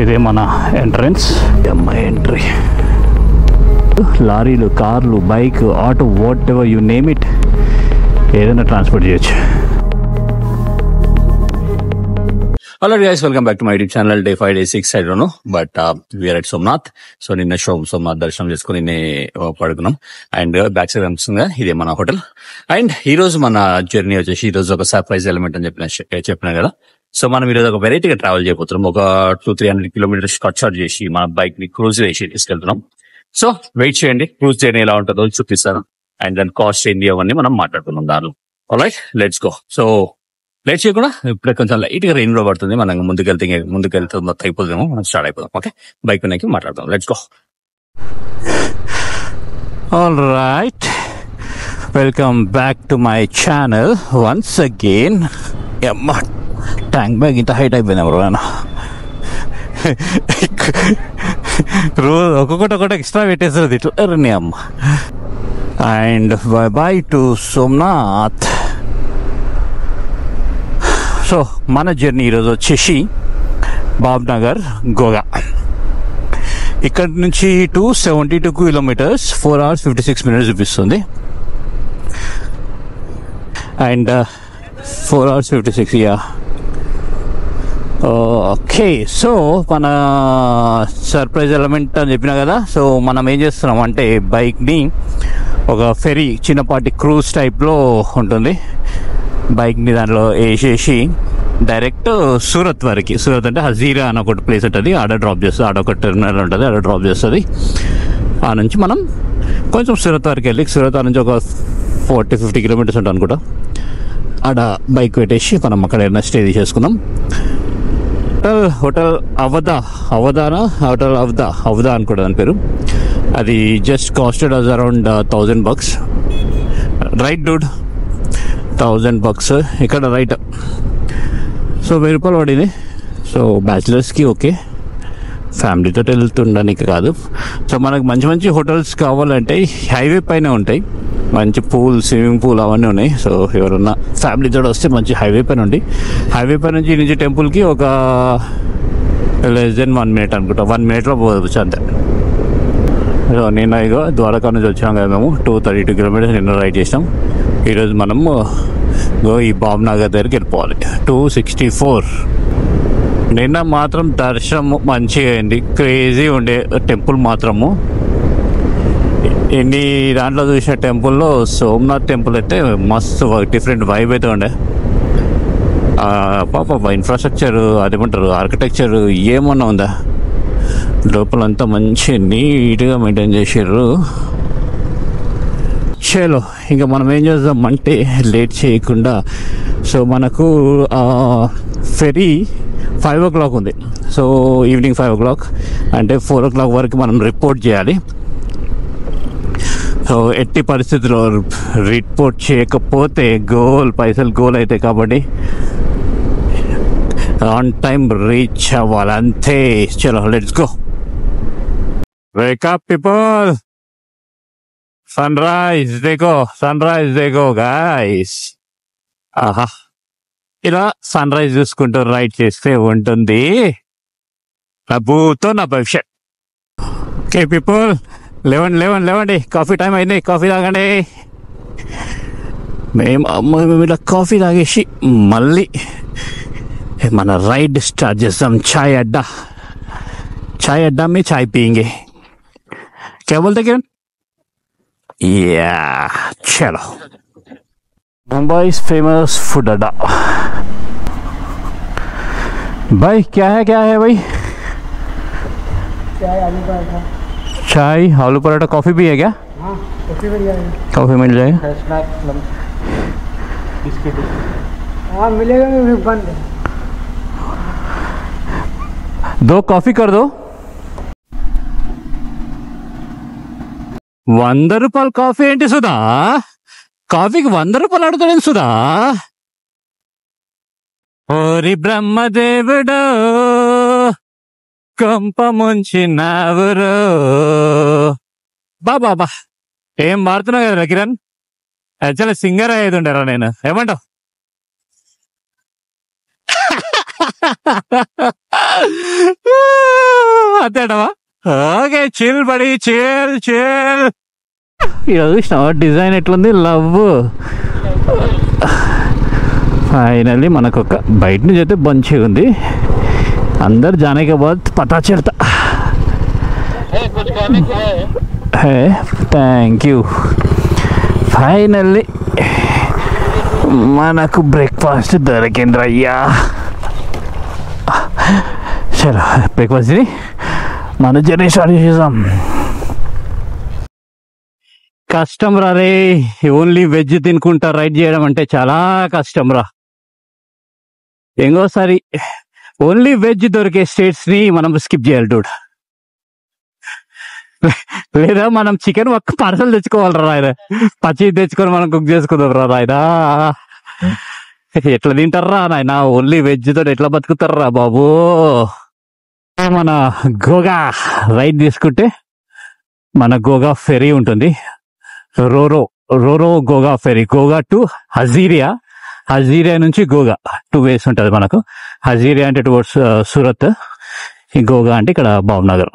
ఇదే మన entrance. Entry లారీలు, కార్లు, bike, auto, whatever you name it, ఏదైనా ట్రాన్స్పోర్ట్ చేయొచ్చు. Hello guys, welcome back to my YouTube channel. Day 5, day 6, I don't know, but we are at Somnath. So నిన్న సోమనాథ్ దర్శనం చేసుకుని పడుకున్నాం. అండ్ బ్యాక్ సైడ్ కనిపిస్తుంది ఇదే మన హోటల్. అండ్ ఈ రోజు మన జర్నీ వచ్చేసి ఈ రోజు ఒక సర్ప్రైజ్ ఎలిమెంట్ అని చెప్పిన కదా. సో మనం ఈరోజు ఒక వెరైటీగా ట్రావెల్ చేయబోతున్నాం. ఒక 200-300 కిలోమీటర్స్ కట్ షాట్ చేసి మన బైక్ ని క్రూజ్ చేసి తీసుకెళ్తున్నాం. సో వెయిట్ చేయండి, క్రూజ్ జర్నీ ఎలా ఉంటుందో చూపిస్తాను. అండ్ దాని కాస్ట్ ఏంటి అవన్నీ మనం మాట్లాడుకున్నాం దానిలో. Alright, let's go. So late చేయకుండా ఇప్పుడే కొంచెం లైట్ గా రెయిన్ లో పడుతుంది. మనం ముందుకెళ్తే మొత్తం అయిపోతుందేమో, మనం స్టార్ట్ అయిపోదాం. ఓకే, బైక్ పైకి మాట్లాడదాం. Let's go. All right, welcome back to my channel once again. అమ్మా, ట్యాంక్ బ్యాగ్ ఇంత హైట్ అయిపోయింది ఎవరైనా. రోజు ఒక్కొక్కటి ఎక్స్ట్రా పెట్టేస్తుంది ఇట్లా నీ అమ్మ. And by by to Somnath. So మన జర్నీ ఈరోజు వచ్చేసి బాబ్నగర్, గోగా. ఇక్కడ నుంచి 272 కిలోమీటర్స్, 4 hours 56 minutes చూపిస్తుంది. And 4 hours 56. ఓకే, సో మన సర్ప్రైజ్ ఎలిమెంట్ అని చెప్పినా కదా. సో మనం ఏం చేస్తున్నాం అంటే బైక్ని ఒక ఫెరీ, చిన్నపాటి క్రూజ్ టైప్లో ఉంటుంది. బైక్ని దాంట్లో వేసేసి డైరెక్ట్ సూరత్ వరకు. సూరత్ అంటే హజీరా అని ఒక ప్లేస్ ఉంటుంది, ఆడ డ్రాప్ చేస్తుంది. ఆడ ఒక టెర్మినల్ ఉంటుంది, ఆడ డ్రాప్ చేస్తుంది. ఆ నుంచి మనం కొంచెం సూరత్ వరకు వెళ్ళి, సూరత్ నుంచి ఒక 40-50 కిలోమీటర్స్ ఉంటుంది అనుకుంటా. ఆడ బైక్ పెట్టేసి మనం అక్కడ ఏదైనా స్టే చేసుకుందాం. హోటల్ అవదా అనుకుంటా దాని పేరు. అది just casted as around $1000. Right dude, $1000 ఇక్కడ రైట్. సో 1000 రూపాయలు పడింది. సో బ్యాచిలర్స్కి ఓకే, ఫ్యామిలీతో వెళ్తుండడానికి కాదు. సో మనకు మంచి మంచి హోటల్స్ కావాలంటే హైవే పైన ఉంటాయి. మంచి పూల్, స్విమ్మింగ్ పూల్ అవన్నీ ఉన్నాయి. సో ఎవరన్నా ఫ్యామిలీతో వస్తే మంచి హైవే పైన ఉండి, హైవే పై నుంచి టెంపుల్కి ఒక less than 1 minute అనుకుంటా. 1 minute పోవచ్చు అంతే. సో నిన్న ఇగో ద్వారకా నుంచి వచ్చాం కదా మేము. 232 కిలోమీటర్స్ నిన్న రైడ్ చేసాం. ఈరోజు మనం ఈ బాబ్నగర్ దగ్గరికి వెళ్ళిపోవాలి. 264. నిన్న మాత్రం దర్శనం మంచిగా అయింది, క్రేజీ ఉండే టెంపుల్ మాత్రము. ఎన్ని దాంట్లో చూసిన టెంపుల్లో సోమనాథ్ టెంపుల్ అయితే మస్తు డిఫరెంట్ వైబ్ అయితే ఉండే. పాప ఇన్ఫ్రాస్ట్రక్చర్, అదేమంటారు ఆర్కిటెక్చర్ ఏమన్నా ఉందా, లోపలంతా మంచి నీట్గా మెయింటైన్ చేసారు. చలో ఇంకా మనం ఏం చేద్దామంటే లేట్ చేయకుండా, సో మనకు ఫెరీ 5 o'clock ఉంది. సో ఈవినింగ్ 5 o'clock అంటే 4 o'clock వరకు మనం రిపోర్ట్ చేయాలి. సో ఎట్టి పరిస్థితుల్లో రిపోర్ట్ చేయకపోతే పైసలు గోల్ అవుతాయి. కాబట్టి ఆన్ టైం రీచ్ అవ్వాలి అంతే. చలో let's go. Wake up people, sunrise దేకో గాయ్స్. ఆహా, ఇలా సన్ రైజ్ చూసుకుంటూ రైడ్ చేస్తే ఉంటుంది నా భూతో నా భవిష్యత్. ఓకే పీపుల్, లేవండి, కాఫీ టైం అయింది, కాఫీ తాగండి. మేము ఇలా కాఫీ తాగేసి మళ్ళీ మన రైడ్ స్టార్ట్ చేస్తాం. చాయ్ అడ్డా में चाय पियेंगे. क्या बोलते किरण? चलो, मुंबई फेमस फूड अड्डा. भाई क्या है भाई? चाय, आलू पराठा, कॉफी भी है क्या? हाँ, कॉफी मिल जाएगी. कॉफी मिल जाएगा. हाँ मिलेगा, बंद है. 2 कॉफी कर दो. 100 రూపాయలు కాఫీ ఏంటి సుధా? కాఫీకి 100 రూపాయలు అడుగుతాడేంటి సుధా? ఓరి బ్రహ్మదేవుడు కొంప ముంచినావురో. బాబా ఏం మారుతున్నావు కదా కిరణ్, యాక్చువల్లీ సింగర్ అయ్యేది ఉండరా నేను. ఏమంటావు? అంతేటవా? ఓకే, చిల్ బడి, చిల్ చిల్. ఈరోజు చూసినావా డిజైన్ ఎట్లుంది? లవ్. ఫైనల్లీ మనకు ఒక బయట నుంచి అయితే మంచిగా ఉంది. అందరు జానే కే బాద్ పతా చల్తా. Hey thank you. ఫైనల్లీ మనకు బ్రేక్ఫాస్ట్ దొరికింది అయ్యా. చలో బ్రేక్ఫాస్ట్ తిని మన జర్నీ స్టార్ట్ చేసాం. కష్టం రా రే, ఓన్లీ వెజ్ తినుకుంటా రైడ్ చేయడం అంటే చాలా కష్టం రా. ఇంకోసారి ఓన్లీ వెజ్ దొరికే స్టేట్స్ ని మనం స్కిప్ చేయాలి డూడ్. లేదా మనం చికెన్ ఒక్క పార్సల్ తెచ్చుకోవాలరా రాయన, పచ్చి తెచ్చుకొని మనం కుక్ చేసుకుందాం రా రాయన. ఎట్లా తింటారా నాయన? ఓన్లీ వెజ్ తోటి ఎట్లా బతుకుతారా బాబు? మన గోగా రైడ్ తీసుకుంటే మన గోగా ఫెరీ ఉంటుంది. రోరో గోగా ఫెరీ, గోగా టు హజీరియా, హజీరియా నుంచి గోగా 2 ways ఉంటుంది మనకు. హజీరియా అంటే టువర్డ్స్ సూరత్, ఈ గోగా అంటే ఇక్కడ భావనగర్.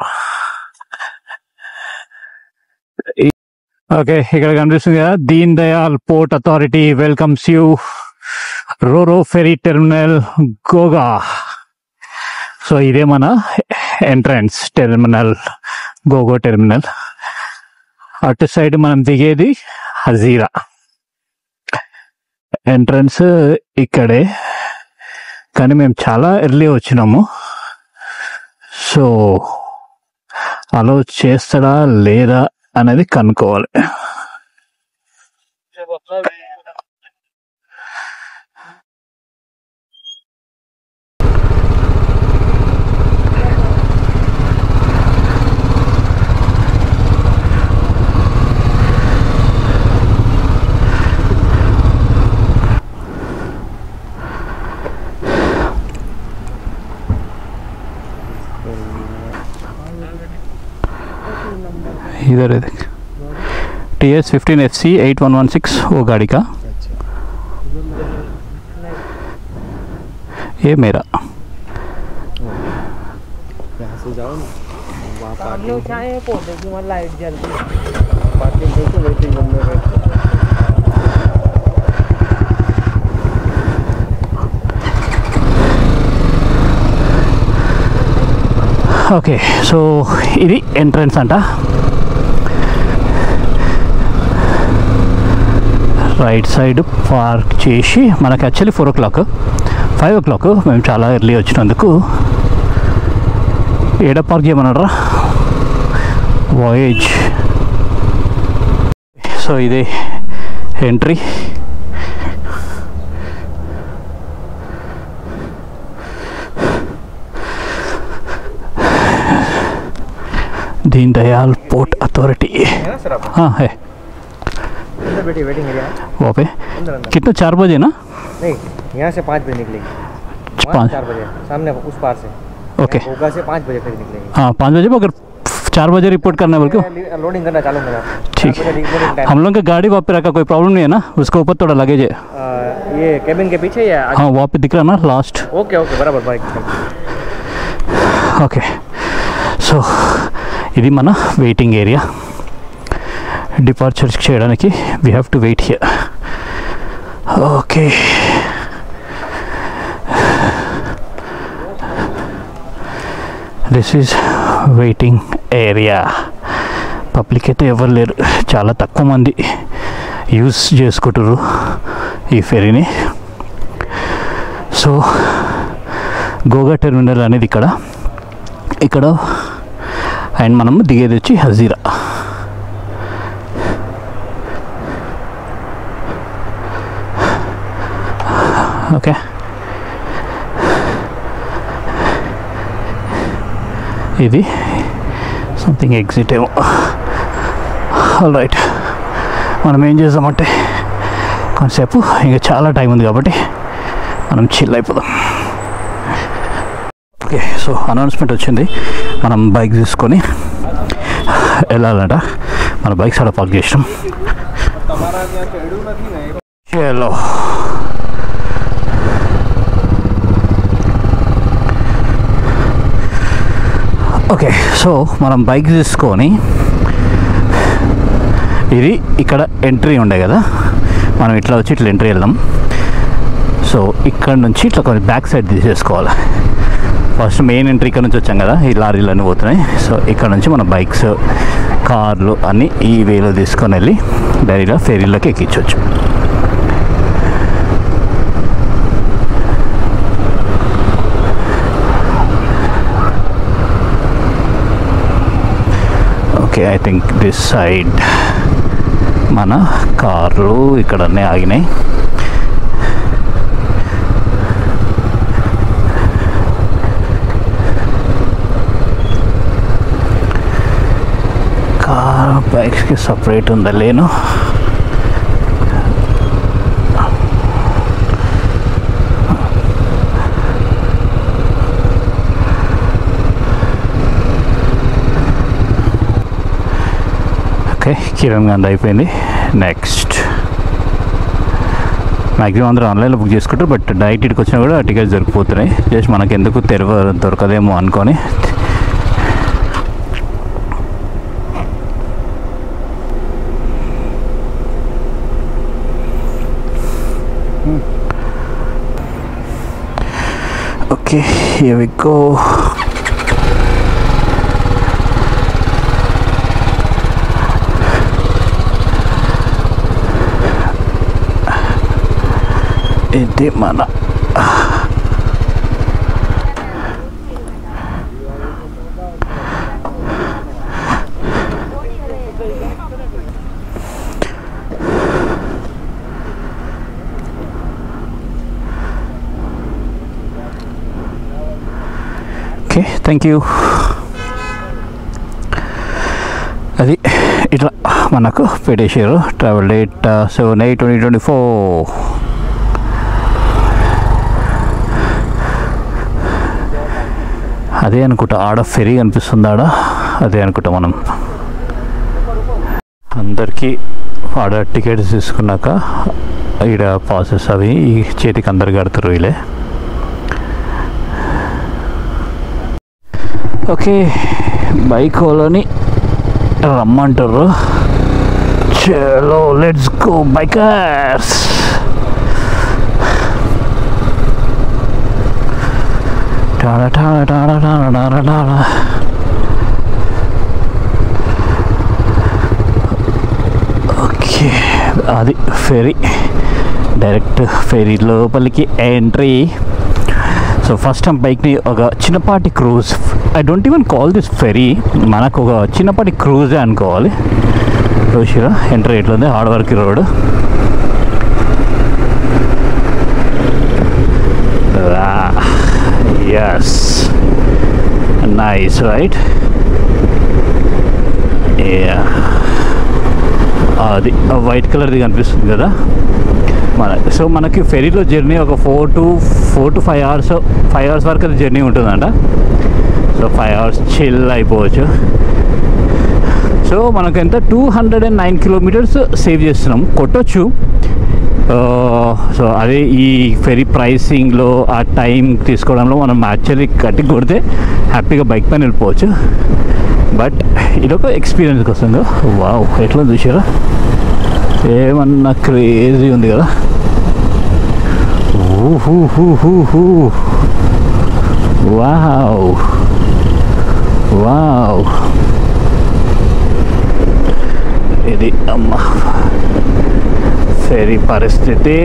ఓకే, ఇక్కడ కనిపిస్తుంది కదా Deen Dayal port authority welcomes you roro ferry terminal Ghogha. So ఇదే మన ఎంట్రన్స్ టెర్మినల్, గోగో టెర్మినల్. అటు సైడ్ మనం దిగేది హజీరా. ఎంట్రన్స్ ఇక్కడే, కానీ మేము చాలా ఎర్లీ వచ్చినాము. సో అలో చేస్తాడా లేదా అనేది కనుక్కోవాలి. इधर है देख, TS 15 FC 8116 वो गाड़ी का, ये मेरा. यहाँ से जाओ वहाँ सामने उठाए पौधे की वहाँ लाइट जल रही है, पार्किंग देखो वेटिंग रूम में बैठ. ఓకే, సో ఇది ఎంట్రన్స్ అంట. రైట్ సైడ్ పార్క్ చేసి మనకు యాక్చువల్లీ 4 o'clock 5 o'clock మేము చాలా ఎర్లీ వచ్చినందుకు ఏడ పార్క్ చేయమన్నారా వాయేజ్. సో ఇదే entry. Deen Dayal port authority. हाँ है वेटिंग एरिया वहाँ पे. कितना 4 बजे ना? नहीं, यहाँ से 5 बजे निकलेगी, 4 बजे सामने उस पार से. ओके, होगा से 5 बजे तक निकलेगी. हाँ 5 बजे, अगर 4 बजे रिपोर्ट करना है बोल के लोडिंग करना चालू होगा. ठीक है, हम लोग का गाड़ी वहाँ पे रखा, कोई प्रॉब्लम नहीं है ना? उसके ऊपर थोड़ा लगेज है. ये केबिन के पीछे या? हाँ वहाँ पे दिख रहा ना लास्ट. ओके ओके बराबर बाइक. ఓకే, సో ఇది మన వెయిటింగ్ ఏరియా. డిపార్చర్ చేయడానికి we have to wait here. Okay, this is waiting area. Public అయితే ఎవరు లేరు, చాలా తక్కువ మంది యూజ్ చేసుకుంటారు ఈ ఫెరీని. సో గోగా టెర్మినల్ అనేది ఇక్కడ అండ్ మనం దిగేది వచ్చి హజీరా. ఓకే, ఇది సంథింగ్ ఎగ్జిట్ ఏమో. ఆల్ రైట్, మనం ఏం చేద్దామంటే కొంతసేపు ఇంకా చాలా టైం ఉంది కాబట్టి మనం చిల్ అయిపోదాం. ఓకే, సో అనౌన్స్మెంట్ వచ్చింది, మనం బైక్ తీసుకొని వెళ్ళాలంట. మన బైక్స్ అలా పార్క్ చేసినాం. చలో ఓకే, సో మనం బైక్ తీసుకొని ఇది ఇక్కడ ఎంట్రీ ఉండే కదా, మనం ఇట్లా వచ్చి ఇట్లా ఎంట్రీ వెళ్దాం. సో ఇక్కడ నుంచి ఇట్లా కొంచెం బ్యాక్ సైడ్ తీసేసుకోవాలి. ఫస్ట్ మెయిన్ ఎంట్రీ ఇక్కడ నుంచి వచ్చాం కదా, ఈ లారీలు అన్నీ పోతున్నాయి. సో ఇక్కడ నుంచి మన బైక్స్, కార్లు అన్నీ ఈ వేలో తీసుకొని వెళ్ళి డైరీలో ఫెరీలోకి ఎక్కించవచ్చు. Okay, I think this side మన కార్లు ఇక్కడ అన్నీ ఆగినాయి. కార్ బైక్స్కి సపరేట్ ఉందా లేను. ఓకే, కిరణ్ గాంధీ అయిపోయింది. నెక్స్ట్ మ్యాక్సిమం అందరూ ఆన్లైన్లో బుక్ చేసుకుంటారు, బట్ డైరెక్ట్ ఇక్కడికి వచ్చినా కూడా టికెట్స్ దొరికిపోతున్నాయి. జస్ట్ మనకు ఎందుకు దొరకదేమో అనుకొని ఓకే, here we go. ఇది మన ఓకే, థ్యాంక్ యూ. అది ఇట్లా మనకు పెట్టేసారు. Travel date 7/8/2024. అదే అనుకుంటా, ఆడ ఫెరీ కనిపిస్తుంది ఆడ, అదే అనుకుంటా. మనం అందరికీ ఆడ టికెట్స్ తీసుకున్నాక ఈడ పాసెస్ అవి ఈ చేతికి అందరు కడతారు వీళ్ళే. ఓకే, బైక్ వాళ్ళని రమ్మంటారు. చలో లెట్స్ గో బైకర్స్. ఓకే, అది ఫెరీ, డైరెక్ట్ ఫెరీ లోపలికి ఎంట్రీ. సో ఫస్ట్ టైం బైక్ని ఒక చిన్నపాటి cruise, I don't even call this fairy, మనకు ఒక చిన్నపాటి క్రూజే అనుకోవాలి. చూసిరా ఎంట్రీ ఎట్లుంది, hard work road. Yes, nice, right? Yeah, అది వైట్ కలర్ది కనిపిస్తుంది కదా సో మనకి ఫెరీలో జర్నీ ఒక 4 to 5 hours వరకు అది జర్నీ ఉంటుందంట. సో 5 hours చిల్ అయిపోవచ్చు. సో మనకు ఎంత 209 kilometers సేవ్ చేస్తున్నాం, కొట్టొచ్చు. సో అదే ఈ ఫెరీ ప్రైసింగ్లో ఆ టైం తీసుకోవడంలో మనం యాక్చువల్లీ కట్టి కొడితే హ్యాపీగా బైక్ పైన వెళ్ళిపోవచ్చు. బట్ ఇదొక ఎక్స్పీరియన్స్ కోసం. వావ్, ఎట్లా చూసారా, ఏమన్నా క్రేజీ ఉంది కదా. వావ్ వావ్, ఇది అమ్మ ఫెరీ పరిస్థితి.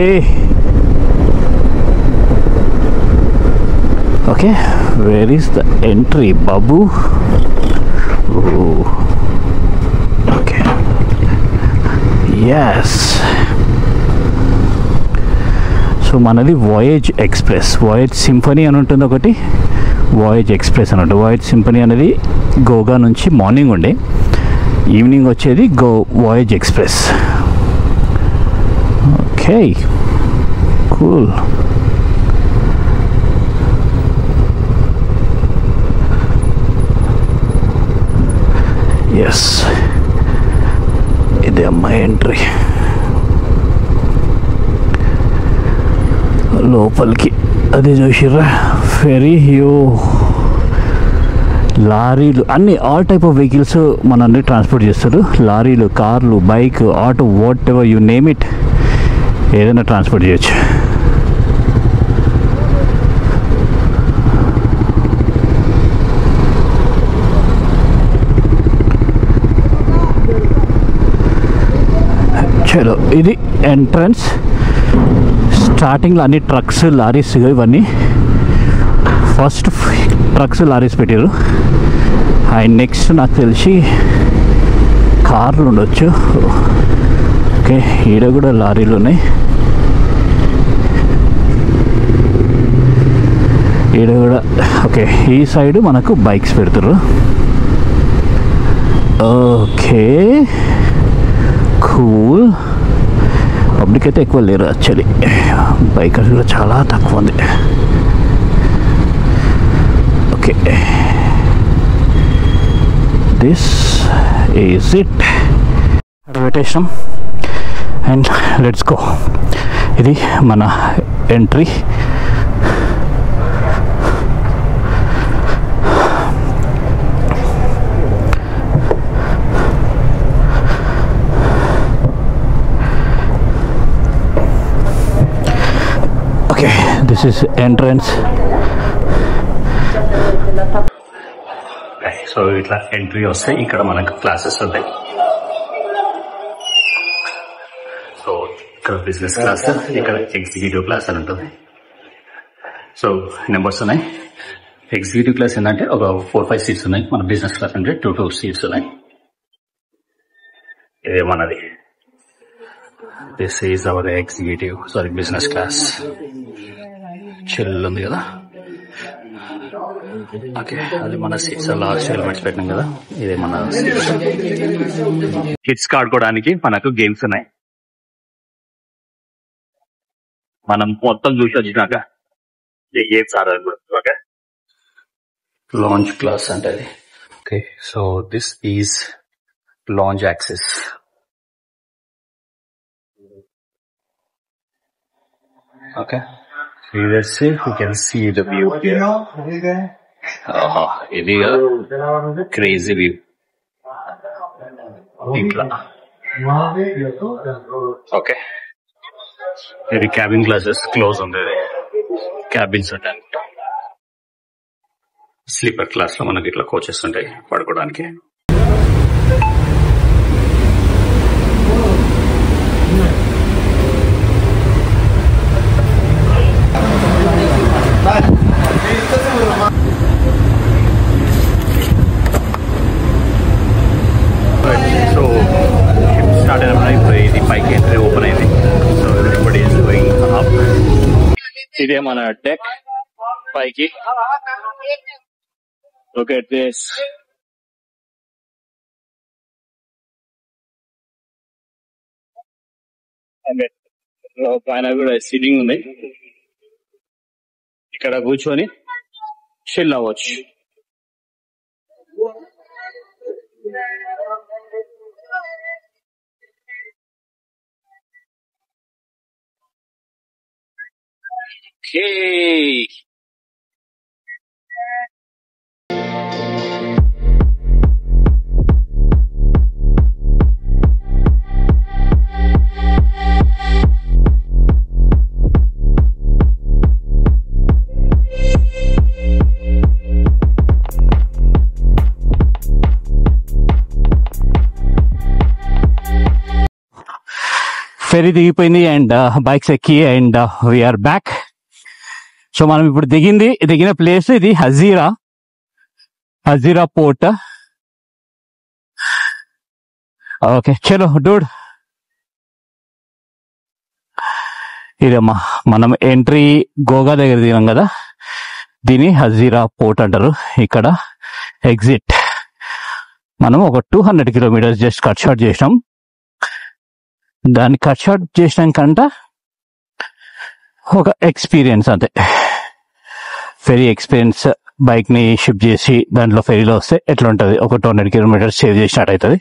Okay, where is the entry బాబు? Okay, yes. సో మనది వాయేజ్ ఎక్స్ప్రెస్, వాయేజ్ సింఫనీ అని ఉంటుంది ఒకటి, వాయేజ్ ఎక్స్ప్రెస్ అని ఉంటుంది. వాయేజ్ సింఫనీ అనేది గోగా నుంచి మార్నింగ్ ఉండే, ఈవినింగ్ వచ్చేది voyage express. Okay, cool. Yes, ఇదే అమ్మ ఎంట్రీ లోపలికి. అది చూసిర్రా ఫెరీ, లారీలు అన్ని ఆల్ టైప్ ఆఫ్ వెహికల్స్ మనల్ని ట్రాన్స్పోర్ట్ చేస్తారు. లారీలు, కార్లు, bike, auto, whatever you name it, ఏదైనా ట్రాన్స్పోర్ట్ చేయొచ్చు. చలో, ఇది ఎంట్రన్స్. స్టార్టింగ్లో అన్ని ట్రక్స్, లారీస్ ఇవన్నీ. ఫస్ట్ ట్రక్స్, లారీస్ పెట్టారు. అండ్ నెక్స్ట్ నాకు తెలిసి కార్లు ఉండొచ్చు. ఓకే, ఈడ కూడా లారీలు ఉన్నాయి. ఈడ కూడా ఓకే. ఈ సైడ్ మనకు బైక్స్ పెడతారు. Okay, cool. పబ్లిక్ అయితే ఎక్కువ లేరు యాక్చువల్లీ, బైకర్స్ కూడా చాలా తక్కువ ఉంది. Okay, this is it. పెట్టేసాం అండ్ లెట్స్ గో. ఇది మన entry. Okay, this is entrance. So ఇట్లా ఎంట్రీ వస్తే ఇక్కడ మనకు క్లాసెస్ ఉంటాయి. సో ఇక్కడ బిజినెస్ క్లాస్, ఇక్కడ ఎగ్జిక్యూటివ్ క్లాస్ అని ఉంటుంది. సో నెంబర్స్ ఉన్నాయి. ఎగ్జిక్యూటివ్ క్లాస్ ఏంటంటే ఒక 4-5 సీట్స్ ఉన్నాయి. మన బిజినెస్ క్లాస్ అంటే 2 సీట్స్ ఉన్నాయి. ఇదే మనది. This is our executive, sorry business class. Chill ఉంది కదా. ఓకే, అది మన సీట్స్. లాస్ట్ హెల్మెట్స్ పెట్టినాం కదా, ఇదే మన సీట్స్. కిడ్స్ ఆడుకోవడానికి మనకు గేమ్స్ ఉన్నాయి. మనం మొత్తం చూసి వచ్చినాక గేమ్స్ ఆడాలి. ఓకే, లాంచ్ క్లాస్ అంటే అది. Okay, so this is launch access. Okay, let's see if we can see the view here. ఇది క్రేజీ వ్యూ. ఇట్లా ఓకే, ఇది క్యాబిన్ క్లాసెస్ క్లోజ్ ఉంది. క్యాబిన్స్ అంటే స్లీపర్ క్లాస్ లో మనకి ఇట్లా కోచెస్ ఉంటాయి పడుకోవడానికి. సో స్టార్ట్ అయినప్పుడు ఇప్పుడు ఇది పైకి ఎంట్రీ ఓపెన్ అయింది. So everybody is going up. ఇదే మన డెక్ పైకి. Look at this. పైన కూడా సీటింగ్ ఉంది. ఇక్కడ కూర్చొని చిల్ అవ్వచ్చు. Okay. ఫెరీ దిగిపోయింది అండ్ బైక్స్ ఎక్కి అండ్ వీఆర్ బ్యాక్. సో మనం ఇప్పుడు దిగిన ప్లేస్ ఇది హజీరా పోర్ట్. ఓకే, చలో డూడ్. ఇదమ్మా మనం ఎంట్రీ గోగా దగ్గర దిగాం కదా, దీని హజీరా పోర్ట్ అంటారు. ఇక్కడ ఎగ్జిట్. మనం ఒక 200 కిలోమీటర్స్ జస్ట్ కట్ షాట్ చేసినాం. దాన్ని కట్ షాట్ చేసినాకంట ఒక ఎక్స్పీరియన్స్ అంతే. Fairy experience. బైక్ ని షిఫ్ట్ చేసి దాంట్లో ఫెరీలో వస్తే ఎట్లా ఉంటుంది, ఒక 200 కిలోమీటర్స్ సేవ్ చేసినట్టు అవుతుంది.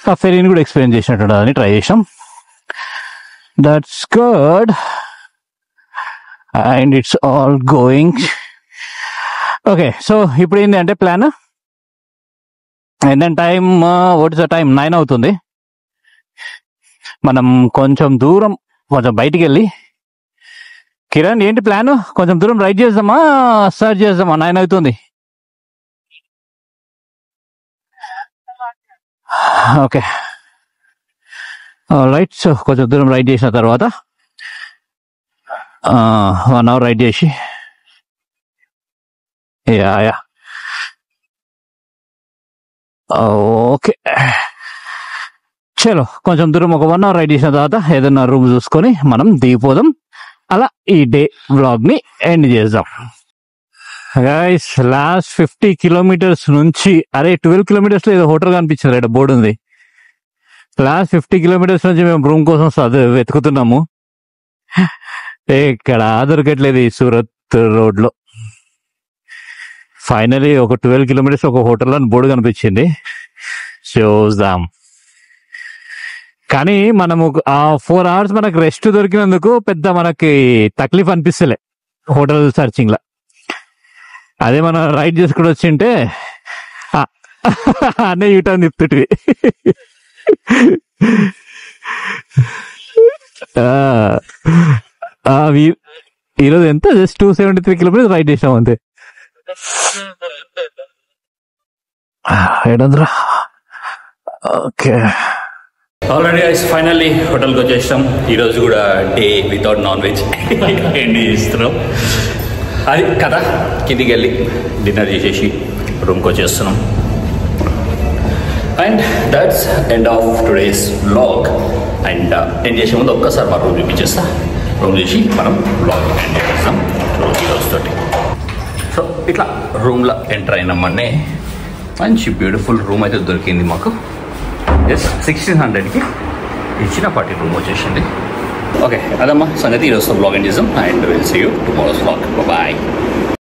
ఆ ఫెరీని కూడా ఎక్స్పీరియన్స్ చేసినట్టు ఉంటుందని ట్రై చేసాం. That's good and it's all going. Okay, so ఇప్పుడు ఏంటి అంటే ప్లాన్, ఏంటంటే time what is the time 9 అవుతుంది. మనం కొంచెం దూరం బయటికి వెళ్ళి, కిరణ్ ఏంటి ప్లాన్? కొంచెం దూరం రైడ్ చేద్దామా సర్చ్ చేద్దామా? 9 అవుతుంది. Okay right. సో కొంచెం దూరం రైడ్ చేసిన తర్వాత 1 hour రైడ్ చేసి, యా ఓకే చలో కొంచెం దూరం ఒక 1 hour రైడ్ చేసిన తర్వాత ఏదైనా రూమ్ చూసుకొని మనం దిగిపోదాం. అలా ఈ డే వ్లాగ్ ని ఎండ్ చేద్దాం. గైస్ లాస్ట్ 50 kilometers నుంచి, అరే 12 kilometers లో ఏదో హోటల్ కనిపించింది, ఇక్కడ బోర్డు ఉంది. లాస్ట్ 50 kilometers నుంచి మేము రూమ్ కోసం వెతుకుతున్నాము. ఇక్కడ దొరకట్లేదు ఈ సూరత్ రోడ్ లో. ఫైనలీ ఒక 12 kilometers ఒక హోటల్ అని బోర్డు కనిపించింది, చూద్దాం. కానీ మనము ఆ 4 hours మనకు రెస్ట్ దొరికినందుకు పెద్ద మనకి తక్లీఫ్ అనిపిస్తలే హోటల్ సర్చింగ్ లా. అదే మనం రైడ్ చేసుకుని వచ్చింటే అనే యూటర్న్ తిప్పుతుంది. ఈరోజు ఎంత జస్ట్ 273 kilometers రైడ్ చేసాం అంతే. 700. ఓకే ఆల్రెడీ గైస్ ఫైనల్లీ హోటల్కి వచ్చేసాం. ఈరోజు కూడా day without non veg end చేస్తున్నాం. అది కదా, కిందికి వెళ్ళి డిన్నర్ చేసేసి రూమ్కి వచ్చేస్తున్నాం. And that's end of today's vlog. And end చేసే ముందు ఒక్కసారి మా రూమ్ చూపించేస్తా. రూమ్ చూసి మనం వ్లాగ్ ఎండ్ చేస్తాం ఈరోజుతోటి. సో ఇట్లా రూమ్లో ఎంటర్ అయినామనే మంచి బ్యూటిఫుల్ రూమ్ అయితే దొరికింది మాకు. జస్ట్ 1600కి ఇచ్చిన పార్టీ రూమ్ వచ్చేసింది. ఓకే అదమ్మా సంగతి. ఈరోజు వ్లాగ్ ఎండ్ చేద్దాం. And will see you tomorrow's vlog. Bye.